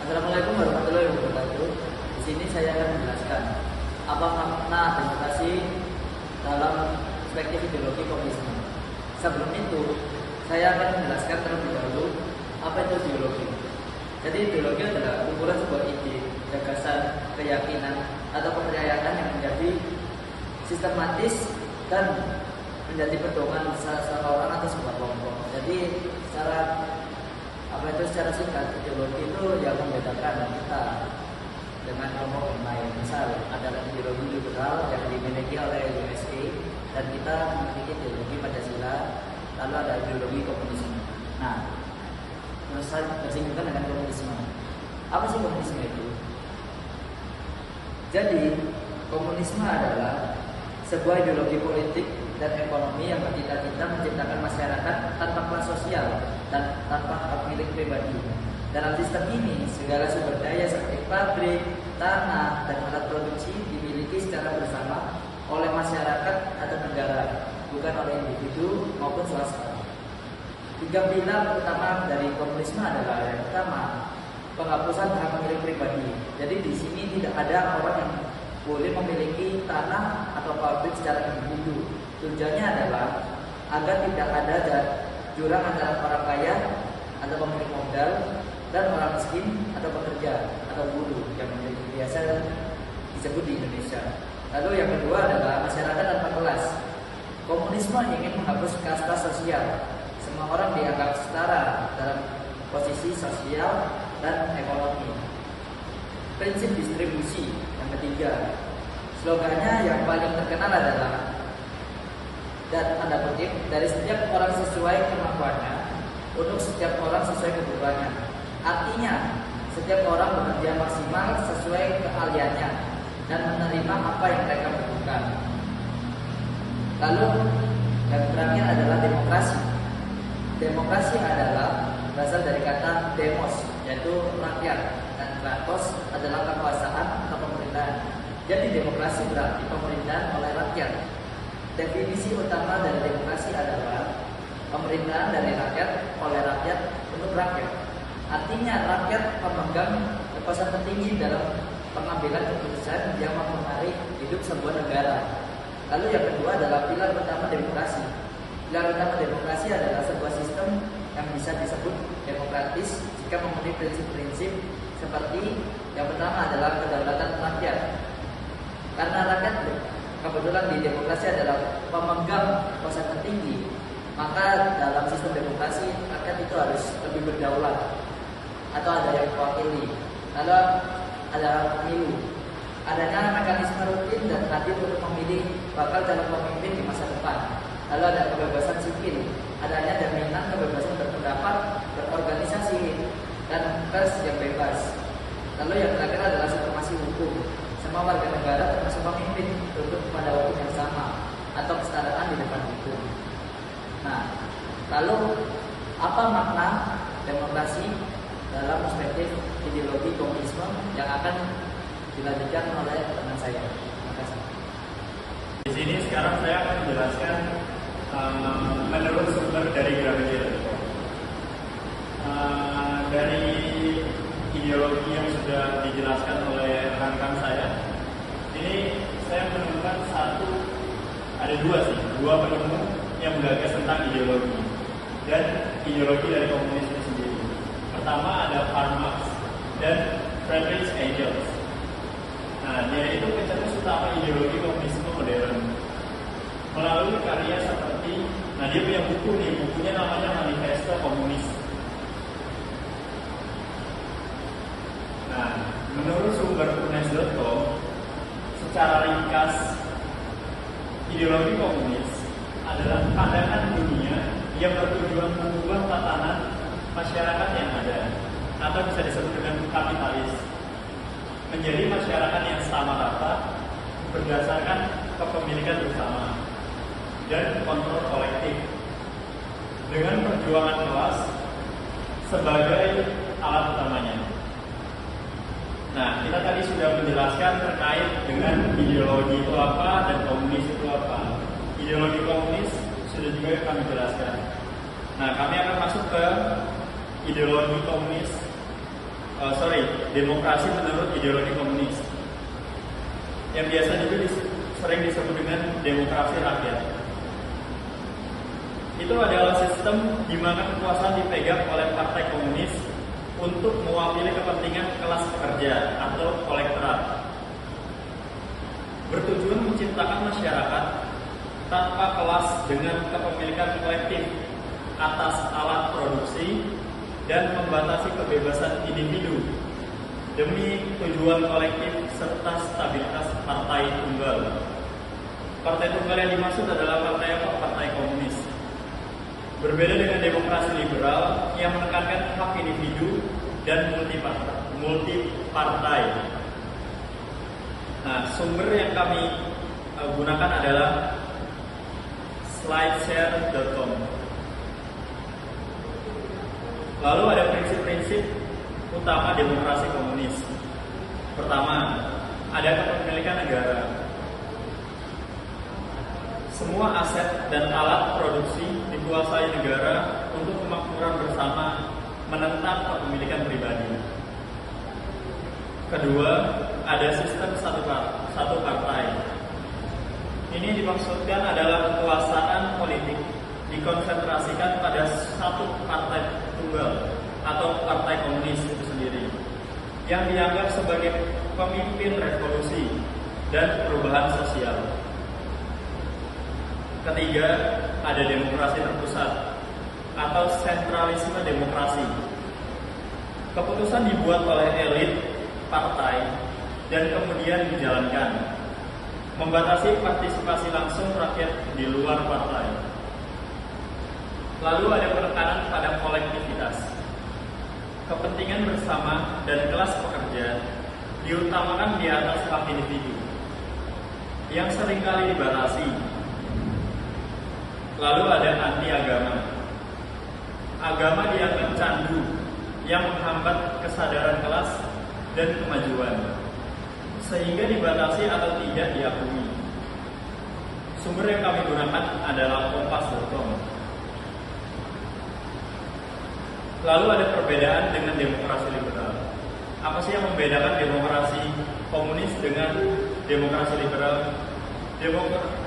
Assalamualaikum warahmatullahi wabarakatuh. Di sini saya akan menjelaskan apa makna demokrasi dalam perspektif ideologi komunisme. Sebelum itu, saya akan menjelaskan terlebih dahulu apa itu ideologi. Jadi ideologi adalah kumpulan sebuah ide, gagasan, keyakinan, atau kepercayaan yang menjadi sistematis dan menjadi pedoman seseorang atau sebuah kelompok. Jadi secara singkat, ideologi itu yang membedakan kita dengan kelompok yang lain. Misal adalah ideologi liberal yang dimiliki oleh USA dan kita memiliki ideologi Pancasila, lalu ada ideologi komunisme. Nah, terus saya bersinggungan dengan komunisme. Apa sih komunisme itu? Jadi komunisme adalah sebuah ideologi politik dan ekonomi yang bercita-cita menciptakan masyarakat tanpa kelas sosial dan tanpa hak milik pribadi. Dalam sistem ini, segala sumber daya seperti pabrik, tanah, dan alat produksi dimiliki secara bersama oleh masyarakat atau negara, bukan oleh individu maupun swasta. 3 pilar utama dari komunisme adalah yang pertama, penghapusan hak milik pribadi. Jadi di sini tidak ada orang yang boleh memiliki tanah atau pabrik secara individu. Tujuannya adalah agar tidak ada jurang antara orang kaya atau pemilik modal dan orang miskin atau pekerja atau buruh yang biasa disebut di Indonesia. Lalu yang kedua adalah masyarakat tanpa kelas. Komunisme ingin menghapus kasta sosial. Semua orang dianggap setara dalam posisi sosial dan ekonomi. Prinsip distribusi yang ketiga. Slogannya yang paling terkenal adalah dan tanda kutip, dari setiap orang sesuai kemampuannya untuk setiap orang sesuai kebutuhannya. Artinya setiap orang bekerja maksimal sesuai keahliannya dan menerima apa yang mereka butuhkan. Lalu yang terakhir adalah demokrasi. Demokrasi adalah berasal dari kata demos, yaitu rakyat, dan kratos adalah kekuasaan atau pemerintahan. Jadi demokrasi berarti pemerintahan oleh rakyat. Definisi utama dari demokrasi adalah pemerintahan dari rakyat oleh rakyat untuk rakyat. Artinya rakyat pemegang kekuasaan tertinggi dalam pengambilan keputusan yang mempengaruhi hidup sebuah negara. Lalu yang kedua adalah pilar utama demokrasi. Pilar utama demokrasi adalah sebuah sistem yang bisa disebut demokratis jika memenuhi prinsip-prinsip seperti yang pertama adalah kedaulatan rakyat. Karena rakyat kebetulan di demokrasi adalah pemegang kekuasaan tertinggi, maka dalam sistem demokrasi rakyat itu harus lebih berdaulat atau ada yang mewakili. Lalu ada pemilu, adanya mekanisme rutin dan adil untuk memilih bakal calon pemimpin di masa depan. Lalu ada kebebasan sipil, adanya jaminan kebebasan berpendapat, berorganisasi, dan pers yang bebas. Lalu yang terakhir adalah supremasi hukum. Semua warga negara termasuk pemimpin tunduk pada hukum yang sama atau kesetaraan di depan hukum. Nah, lalu apa makna demokrasi dalam perspektif ideologi komunisme yang akan dilanjutkan oleh teman saya? Terima kasih. Di sini sekarang saya akan menjelaskan menurut sumber dari Gramedia.com. Dari ideologi yang sudah dijelaskan oleh rekan saya, ini saya menemukan ada dua penemu yang menggagas tentang ideologi dan ideologi dari komunisme sendiri. Pertama ada Karl Marx dan Friedrich Engels. Nah, dia itu pencetus utama ideologi komunisme modern melalui karya seperti, dia punya bukunya namanya Manifesto Komunis. Nah, menurut sumber unes.com, secara ringkas, ideologi komunis adalah pandangan dunia yang bertujuan mengubah tatanan masyarakat yang ada, atau bisa disebut dengan kapitalis, menjadi masyarakat yang sama rata berdasarkan kepemilikan bersama dan kontrol kolektif, dengan perjuangan kelas sebagai alat utamanya. Nah, kita tadi sudah menjelaskan terkait dengan ideologi itu apa dan komunis itu apa. Ideologi komunis sudah juga kami jelaskan. Nah, kami akan masuk ke ideologi komunis demokrasi menurut ideologi komunis, yang biasa juga sering disebut dengan demokrasi rakyat. Itu adalah sistem di mana kekuasaan dipegang oleh partai komunis untuk mewakili kepentingan kelas pekerja atau kolektorat, bertujuan menciptakan masyarakat tanpa kelas dengan kepemilikan kolektif atas alat produksi dan membatasi kebebasan individu demi tujuan kolektif serta stabilitas partai tunggal. Partai tunggal yang dimaksud adalah partai komunis. Berbeda dengan demokrasi liberal yang menekankan hak individu dan multipartai. Nah, sumber yang kami gunakan adalah slideshare.com. Lalu ada prinsip-prinsip utama demokrasi komunis. Pertama, ada kepemilikan negara. Semua aset dan alat produksi dikuasai negara untuk kemakmuran bersama, menentang kepemilikan pribadi. Kedua, ada sistem satu partai. Ini dimaksudkan adalah kekuasaan politik dikonsentrasikan pada satu partai tunggal atau partai komunis itu sendiri, yang dianggap sebagai pemimpin revolusi dan perubahan sosial. Ketiga, ada demokrasi terpusat atau sentralisme demokrasi. Keputusan dibuat oleh elit partai dan kemudian dijalankan, membatasi partisipasi langsung rakyat di luar partai. Lalu ada penekanan pada kolektivitas. Kepentingan bersama dan kelas pekerja diutamakan di atas hak individu, yang seringkali dibatasi. Lalu ada anti agama. Agama dianggap candu yang menghambat kesadaran kelas dan kemajuan, sehingga dibatasi atau tidak diakui. Sumber yang kami gunakan adalah kompas.com. Lalu ada perbedaan dengan demokrasi liberal. Apa sih yang membedakan demokrasi komunis dengan demokrasi liberal?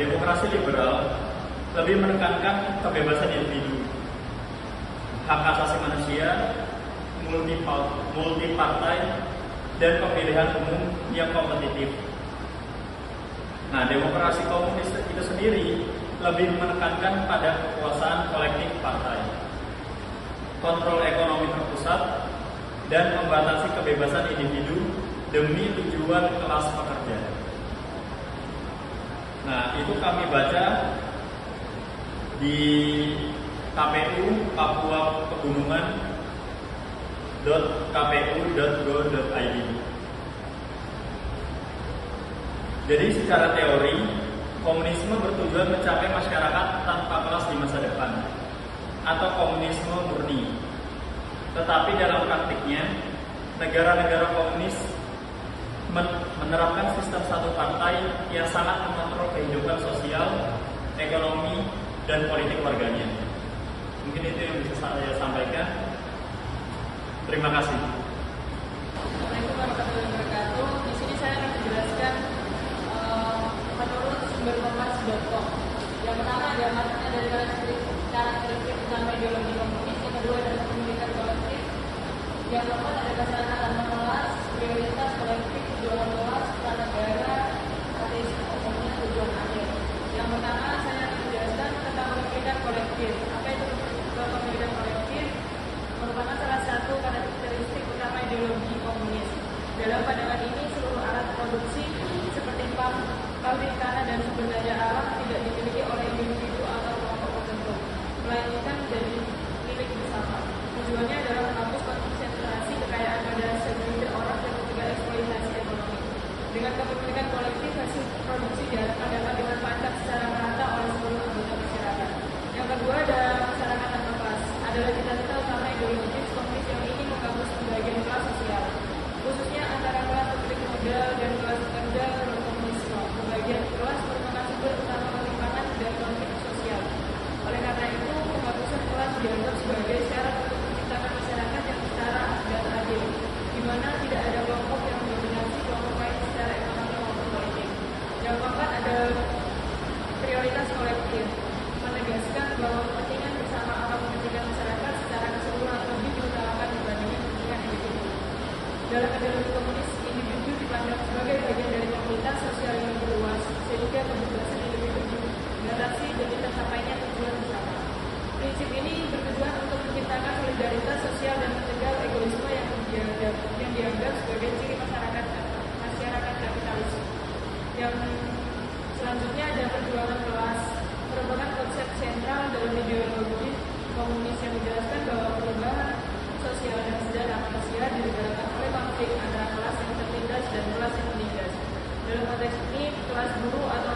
Demokrasi liberal lebih menekankan kebebasan individu, hak asasi manusia, multipartai, dan pemilihan umum yang kompetitif. Nah, demokrasi komunis itu sendiri lebih menekankan pada kekuasaan kolektif partai, kontrol ekonomi terpusat, dan membatasi kebebasan individu demi tujuan kelas pekerja. Nah, itu kami baca di KPU Papua Pegunungan.kpu.go.id. Jadi secara teori, komunisme bertujuan mencapai masyarakat tanpa kelas di masa depan, atau komunisme murni. Tetapi dalam praktiknya, negara-negara komunis menerapkan sistem satu partai yang sangat mengontrol kehidupan sosial, ekonomi, dan politik warganya. Mungkin itu yang bisa saya sampaikan. Terima kasih. Assalamualaikum warahmatullahi wabarakatuh. Di sini saya akan menjelaskan menurut sumber kompas.com. Yang pertama ada makna dari karakteristik utama ideologi komunis. Yang kedua adalah kepemilikan kolektif. Yang keempat ada kesadaran kelas, prioritas kolektif, tujuan kelas, negara, ateisme, umumnya tujuan akhir. Yang pertama saya akan menjelaskan tentang kepemilikan kolektif. Apa itu kepemilikan kolektif? Merupakan salah satu karakteristik utama ideologi komunis. Dalam pandangan ini, seluruh alat produksi seperti pabrikan dan sumber daya alam tidak dimiliki oleh individu atau kelompok tertentu, melainkan menjadi milik bersama. Tujuannya adalah menghapus konsentrasi kekayaan pada segelintir orang dan mencegah eksploitasi ekonomi. Dengan kepemilikan kolektif, hasil produksi diharapkan dapat dimanfaatkan secara merata oleh seluruh anggota masyarakat. Yang kedua ada masyarakat tanpa kelas. Adalah cita-cita utama ideologis komunis yang ingin menghapus pembagian kelas sosial, khususnya antara kelas pemilik modal dan kelas pekerja berkomunisme. Pembagian kelas merupakan sumber utama ketimpangan dan konflik sosial. Oleh karena itu, penghapusan kelas dianggap sebagai syarat untuk menciptakan masyarakat yang setara dan adil, di Dalam ideologi komunis, individu dipandang sebagai bagian dari komunitas sosial yang lebih luas, sehingga kebebasan individu dibatasi demi tercapainya tujuan bersama. Prinsip ini bertujuan untuk menciptakan solidaritas sosial dan mencegah egoisme yang dianggap sebagai ciri masyarakat kapitalis. Yang selanjutnya ada perjuangan kelas, merupakan konsep sentral dalam ideologi komunis yang menjelaskan bahwa perubahan sosial dan sejarah manusia digerakkan oleh konflik antara kelas yang tertindas dan kelas yang menindas. Dalam konteks ini, kelas buruh atau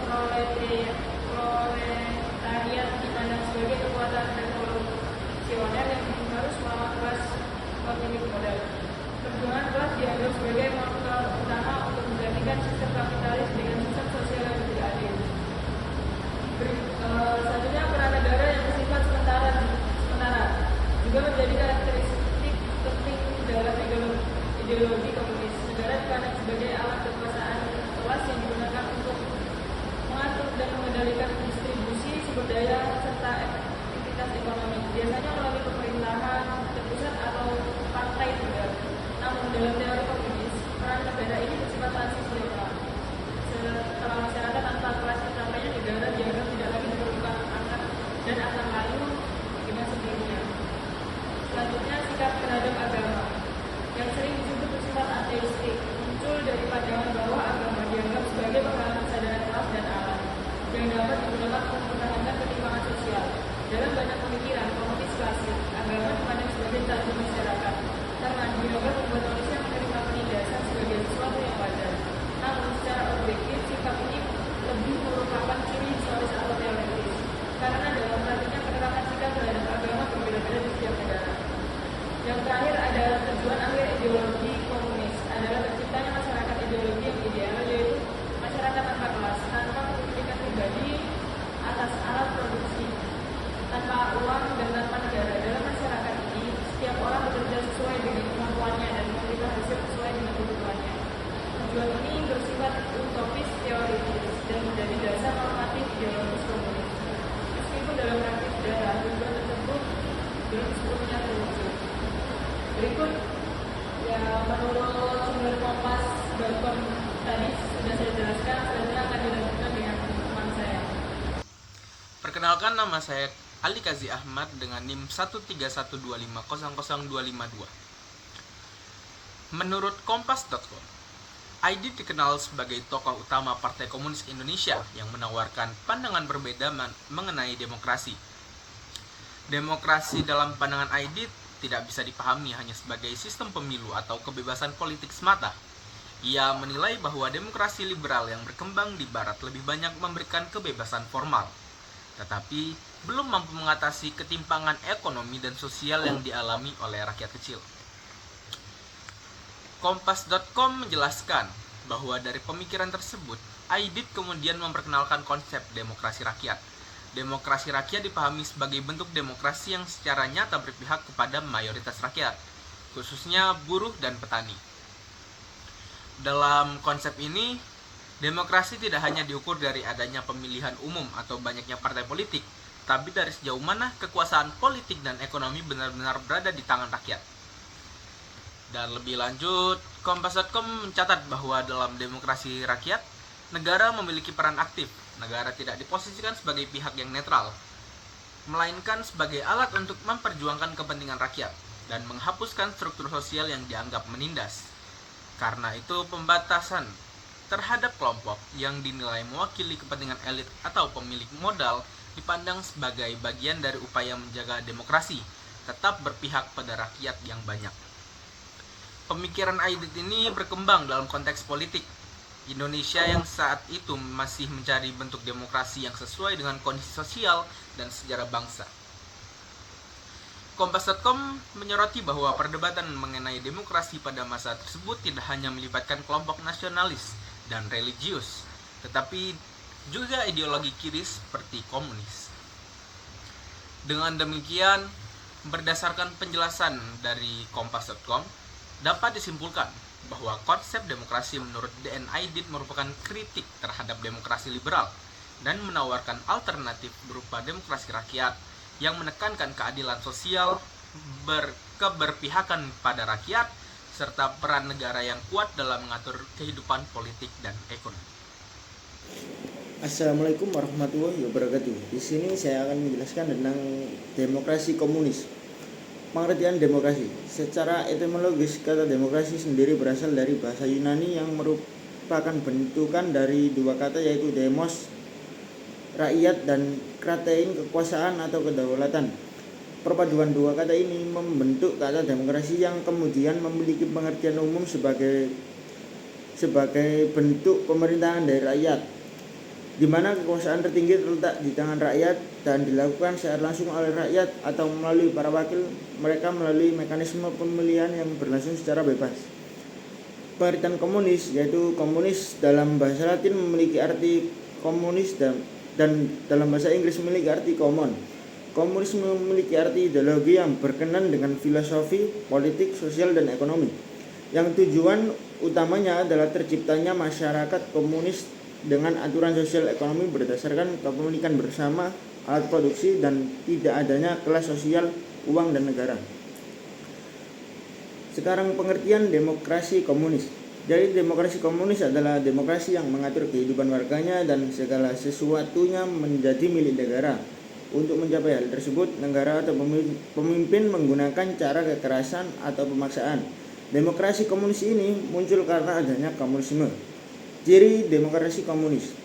proletariat dipandang sebagai kekuatan revolusioner yang harus melawan kelas pemilik modal. Perjuangan kelas dianggap sebagai motor utama untuk menggantikan sistem kapitalis dengan sistem sosial yang lebih adil. Selanjutnya, peran negara yang bersifat sementara juga menjadi karakteristik penting dalam ideologi komunis. Negara dipandang sebagai alat kekuasaan kelas yang digunakan untuk mengatur dan mengendalikan distribusi sumber daya serta aktivitas ekonomi, biasanya melalui pemerintahan terpusat atau partai negara. Namun dalam teori komunis, peran negara ini bersifat transisial. Setelah masyarakat tanpa kelas tercapainya, negara dianggap tidak lagi diperlukan dan akan layu dengan sendirinya. Selanjutnya, sikap terhadap agama yang sering disebut bersifat ateistik muncul dari pandangan bahwa agama dianggap sebagai penghalang kesadaran kelas dan alam yang dapat digunakan untuk mempertahankan ketimpangan sosial. Dalam banyak pemikiran komunis klasik, agama dipandang sebagai tajuk masyarakat karena dianggap membuat manusia menerima penindasan sebagai sesuatu yang wajar. Namun secara objektif, sikap ini lebih merupakan ciri historis atau teoritis, karena dalam praktiknya penerapan sikap terhadap agama berbeda-beda di setiap negara. Yang terakhir adalah tujuan akhir ideologi komunis adalah terciptanya masyarakat ideologi yang ideal, yaitu masyarakat tanpa kelas, tanpa kepemilikan pribadi atas alat produksi, tanpa uang dan tanpa negara. Dalam masyarakat ini, setiap orang bekerja sesuai dengan kemampuannya dan menerima hasil sesuai dengan kebutuhannya. Tujuan ini bersifat utopis teoritis dan menjadi dasar normatif ideologis komunis. Meskipun dalam praktik sejarah tujuan tersebut belum sepenuhnya terwujud. Berikut ya menurut sumber kompas.com tadi sudah saya jelaskan, selanjutnya akan dilanjutkan dengan teman saya. Perkenalkan, nama saya Ali Kazi Ahmad dengan NIM 13125000252. Menurut kompas.com, Aidit dikenal sebagai tokoh utama Partai Komunis Indonesia yang menawarkan pandangan berbeda mengenai demokrasi. Demokrasi dalam pandangan Aidit tidak bisa dipahami hanya sebagai sistem pemilu atau kebebasan politik semata. Ia menilai bahwa demokrasi liberal yang berkembang di Barat lebih banyak memberikan kebebasan formal, tetapi belum mampu mengatasi ketimpangan ekonomi dan sosial yang dialami oleh rakyat kecil. Kompas.com menjelaskan bahwa dari pemikiran tersebut, Aidit kemudian memperkenalkan konsep demokrasi rakyat. Demokrasi rakyat dipahami sebagai bentuk demokrasi yang secara nyata berpihak kepada mayoritas rakyat, khususnya buruh dan petani. Dalam konsep ini, demokrasi tidak hanya diukur dari adanya pemilihan umum atau banyaknya partai politik, tapi dari sejauh mana kekuasaan politik dan ekonomi benar-benar berada di tangan rakyat. Dan lebih lanjut, Kompas.com mencatat bahwa dalam demokrasi rakyat, negara memiliki peran aktif. Negara tidak diposisikan sebagai pihak yang netral, melainkan sebagai alat untuk memperjuangkan kepentingan rakyat dan menghapuskan struktur sosial yang dianggap menindas. Karena itu, pembatasan terhadap kelompok yang dinilai mewakili kepentingan elit atau pemilik modal dipandang sebagai bagian dari upaya menjaga demokrasi tetap berpihak pada rakyat yang banyak. Pemikiran Aidit ini berkembang dalam konteks politik Indonesia yang saat itu masih mencari bentuk demokrasi yang sesuai dengan kondisi sosial dan sejarah bangsa. Kompas.com menyoroti bahwa perdebatan mengenai demokrasi pada masa tersebut tidak hanya melibatkan kelompok nasionalis dan religius, tetapi juga ideologi kiri seperti komunis. Dengan demikian, berdasarkan penjelasan dari Kompas.com, dapat disimpulkan bahwa konsep demokrasi menurut DN Aidit merupakan kritik terhadap demokrasi liberal dan menawarkan alternatif berupa demokrasi rakyat yang menekankan keadilan sosial, keberpihakan pada rakyat, serta peran negara yang kuat dalam mengatur kehidupan politik dan ekonomi. Assalamualaikum warahmatullahi wabarakatuh. Di sini saya akan menjelaskan tentang demokrasi komunis. Pengertian demokrasi. Secara etimologis, kata demokrasi sendiri berasal dari bahasa Yunani yang merupakan bentukan dari dua kata, yaitu demos, rakyat, dan kratein, kekuasaan atau kedaulatan. Perpaduan dua kata ini membentuk kata demokrasi yang kemudian memiliki pengertian umum sebagai bentuk pemerintahan dari rakyat, di mana kekuasaan tertinggi terletak di tangan rakyat dan dilakukan secara langsung oleh rakyat atau melalui para wakil mereka melalui mekanisme pemilihan yang berlangsung secara bebas. Pengertian komunis, yaitu komunis dalam bahasa Latin memiliki arti komunis dan dalam bahasa Inggris memiliki arti common. Komunisme memiliki arti ideologi yang berkenan dengan filosofi, politik, sosial, dan ekonomi, yang tujuan utamanya adalah terciptanya masyarakat komunis dengan aturan sosial ekonomi berdasarkan kepemilikan bersama, alat produksi, dan tidak adanya kelas sosial, uang, dan negara. Sekarang pengertian demokrasi komunis. Jadi demokrasi komunis adalah demokrasi yang mengatur kehidupan warganya dan segala sesuatunya menjadi milik negara. Untuk mencapai hal tersebut, negara atau pemimpin menggunakan cara kekerasan atau pemaksaan. Demokrasi komunis ini muncul karena adanya komunisme. Ciri demokrasi komunis: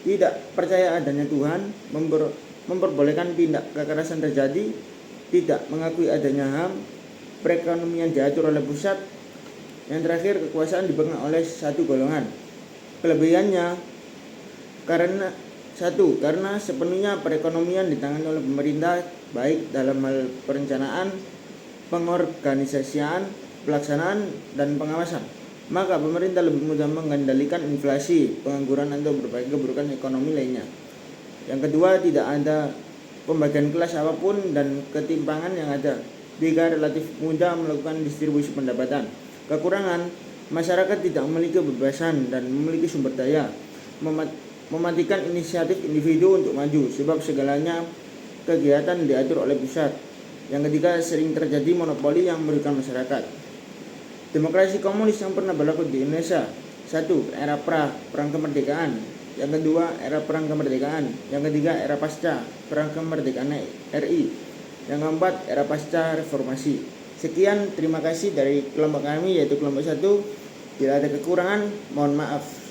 tidak percaya adanya Tuhan, memperbolehkan tindak kekerasan terjadi, tidak mengakui adanya HAM, perekonomian diatur oleh pusat, yang terakhir kekuasaan dipegang oleh satu golongan. Kelebihannya karena sepenuhnya perekonomian ditangani oleh pemerintah, baik dalam hal perencanaan, pengorganisasian, pelaksanaan, dan pengawasan. Maka pemerintah lebih mudah mengendalikan inflasi, pengangguran, atau berbagai keburukan ekonomi lainnya. Yang kedua, tidak ada pembagian kelas apapun dan ketimpangan yang ada. Tiga, relatif mudah melakukan distribusi pendapatan. Kekurangan, masyarakat tidak memiliki kebebasan dan memiliki sumber daya, mematikan inisiatif individu untuk maju, sebab segalanya kegiatan diatur oleh pusat. Yang ketiga, sering terjadi monopoli yang merugikan masyarakat. Demokrasi komunis yang pernah berlaku di Indonesia: 1. Era perang kemerdekaan. Yang kedua, era perang kemerdekaan. Yang ketiga, era pasca perang kemerdekaan RI. Yang keempat, era pasca reformasi. Sekian, terima kasih dari kelompok kami, yaitu kelompok 1. Bila ada kekurangan, mohon maaf.